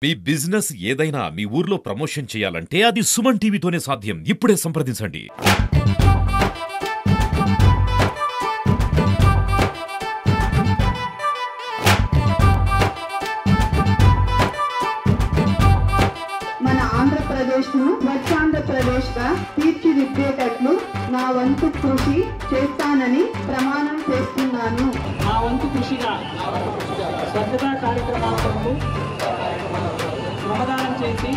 మీ business ఏదైనా మీ ఊర్లో promotion చేయాలంటే అది సుమన్ టీవీతోనే సాధ్యం. ఇప్పుడే సంప్రదించండి. మన ఆంధ్రప్రదేశ్ను స్వచ్ఛాంధ్రప్రదేశ్గా తీర్చిదిద్దేటట్లు నా వంతు కృషి చేస్తానని ప్రమాణం చేస్తున్నాను. నా వంతు కృషిగా స్వచ్ఛతా కార్యక్రమాలకు శ్రమదానం చేసి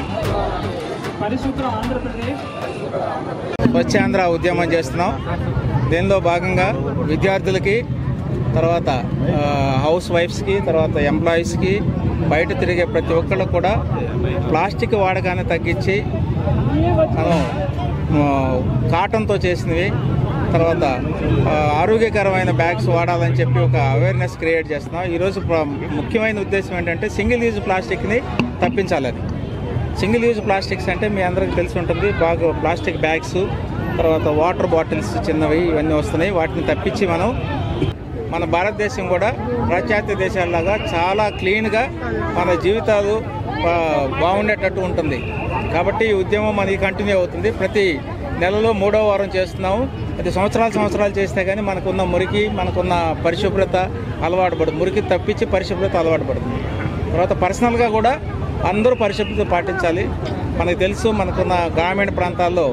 పరిశుభ్ర ఆంధ్రప్రదేశ్ స్వచ్ఛాంధ్ర ఉద్యమం చేస్తున్నాం. దీనిలో భాగంగా విద్యార్థులకి, తర్వాత హౌస్ వైఫ్స్కి, తర్వాత ఎంప్లాయీస్కి, బయట తిరిగే ప్రతి ఒక్కళ్ళకు కూడా ప్లాస్టిక్ వాడకాన్ని తగ్గించి మనం కాటన్తో చేసినవి, తర్వాత ఆరోగ్యకరమైన బ్యాగ్స్ వాడాలని చెప్పి ఒక అవేర్నెస్ క్రియేట్ చేస్తున్నాం. ఈరోజు ముఖ్యమైన ఉద్దేశం ఏంటంటే సింగిల్ యూజ్ ప్లాస్టిక్ని తప్పించాలని. సింగిల్ యూజ్ ప్లాస్టిక్స్ అంటే మీ అందరికీ తెలిసి ఉంటుంది, బాగా ప్లాస్టిక్ బ్యాగ్స్, తర్వాత వాటర్ బాటిల్స్ చిన్నవి ఇవన్నీ వస్తున్నాయి. వాటిని తప్పించి మన భారతదేశం కూడా పాశ్చాత్య దేశాలలాగా చాలా క్లీన్గా మన జీవితాలు బాగుండేటట్టు ఉంటుంది. కాబట్టి ఈ ఉద్యమం మనకి కంటిన్యూ అవుతుంది. ప్రతి నెలలో 3వ వారం చేస్తున్నాము. అది సంవత్సరాలు చేస్తే కానీ మనకున్న మురికి, మనకున్న పరిశుభ్రత అలవాటు పడుతుంది. మురికి తప్పించి పరిశుభ్రత అలవాటు పడుతుంది. తర్వాత పర్సనల్గా కూడా అందరూ పరిశుభ్రత పాటించాలి. మనకు తెలుసు, మనకున్న గ్రామీణ ప్రాంతాల్లో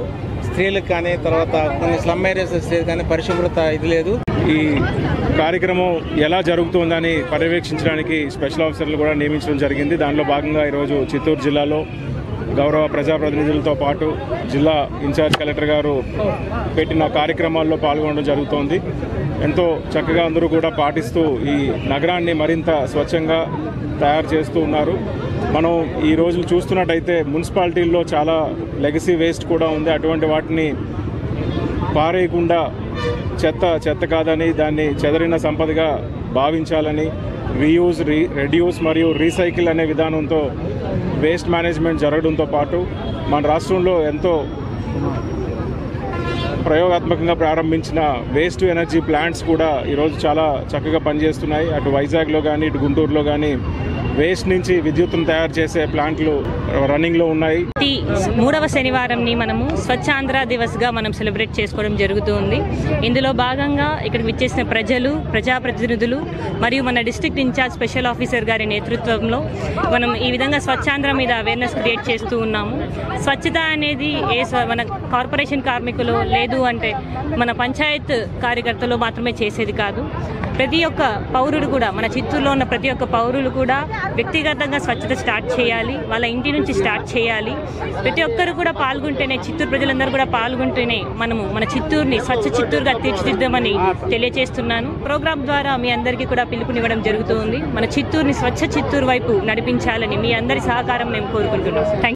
స్త్రీలకు కానీ, తర్వాత కొన్ని స్లమ్ ఏరియాస్ స్త్రీలకు కానీ పరిశుభ్రత ఇది లేదు. ఈ కార్యక్రమం ఎలా జరుగుతుందని పర్యవేక్షించడానికి స్పెషల్ ఆఫీసర్లు కూడా నియమించడం జరిగింది. దానిలో భాగంగా ఈరోజు చిత్తూరు జిల్లాలో గౌరవ ప్రజాప్రతినిధులతో పాటు జిల్లా ఇన్ఛార్జ్ కలెక్టర్ గారు పెట్టిన కార్యక్రమాల్లో పాల్గొనడం జరుగుతోంది. ఎంతో చక్కగా అందరూ కూడా పాటిస్తూ ఈ నగరాన్ని మరింత స్వచ్ఛంగా తయారు చేస్తూ ఉన్నారు. మనం ఈ రోజు చూస్తున్నట్టయితే మున్సిపాలిటీల్లో చాలా లెగసీ వేస్ట్ కూడా ఉంది. అటువంటి వాటిని పారేయకుండా చెత్త కాదని దాన్ని చెదరిన సంపదగా భావించాలని, రీయూజ్, రెడ్యూస్ మరియు రీసైకిల్ అనే విధానంతో వేస్ట్ మేనేజ్మెంట్ జరగడంతో పాటు మన రాష్ట్రంలో ఎంతో ప్రయోగాత్మకంగా ప్రారంభించిన వేస్ట్ టు ఎనర్జీ ప్లాంట్స్ కూడా ఈరోజు చాలా చక్కగా పనిచేస్తున్నాయి. అటు వైజాగ్లో కానీ, ఇటు గుంటూరులో కానీ వేస్ట్ నుంచి విద్యుత్తును తయారు చేసే ప్లాంట్లు రన్నింగ్లో ఉన్నాయి. 3వ శనివారంని మనము స్వచ్ఛాంధ్ర దివస్గా మనం సెలబ్రేట్ చేసుకోవడం జరుగుతుంది. ఇందులో భాగంగా ఇక్కడికి విచ్చేసిన ప్రజలు, ప్రజాప్రతినిధులు మరియు మన డిస్ట్రిక్ట్ ఇన్ఛార్జ్ స్పెషల్ ఆఫీసర్ గారి నేతృత్వంలో మనం ఈ విధంగా స్వచ్ఛాంధ్ర మీద అవేర్నెస్ క్రియేట్ చేస్తూ ఉన్నాము. స్వచ్ఛత అనేది మన కార్పొరేషన్ కార్మికులు లేదు అంటే మన పంచాయత్ కార్యకర్తలు మాత్రమే చేసేది కాదు. ప్రతి ఒక్క పౌరుడు కూడా, మన చిత్తూరులో ఉన్న ప్రతి ఒక్క పౌరులు కూడా వ్యక్తిగతంగా స్వచ్ఛత స్టార్ట్ చేయాలి, వాళ్ళ ఇంటి నుంచి స్టార్ట్ చేయాలి. ప్రతి ఒక్కరు కూడా పాల్గొంటేనే, చిత్తూరు ప్రజలందరూ కూడా పాల్గొంటేనే మనము మన చిత్తూరుని స్వచ్ఛ చిత్తూరుగా తీర్చిదిద్దామని తెలియజేస్తున్నాను. ప్రోగ్రాం ద్వారా మీ అందరికీ కూడా పిలుపునివ్వడం జరుగుతుంది. మన చిత్తూరుని స్వచ్ఛ చిత్తూరు వైపు నడిపించాలని మీ అందరి సహకారం మేము కోరుకుంటున్నాం. Thank you.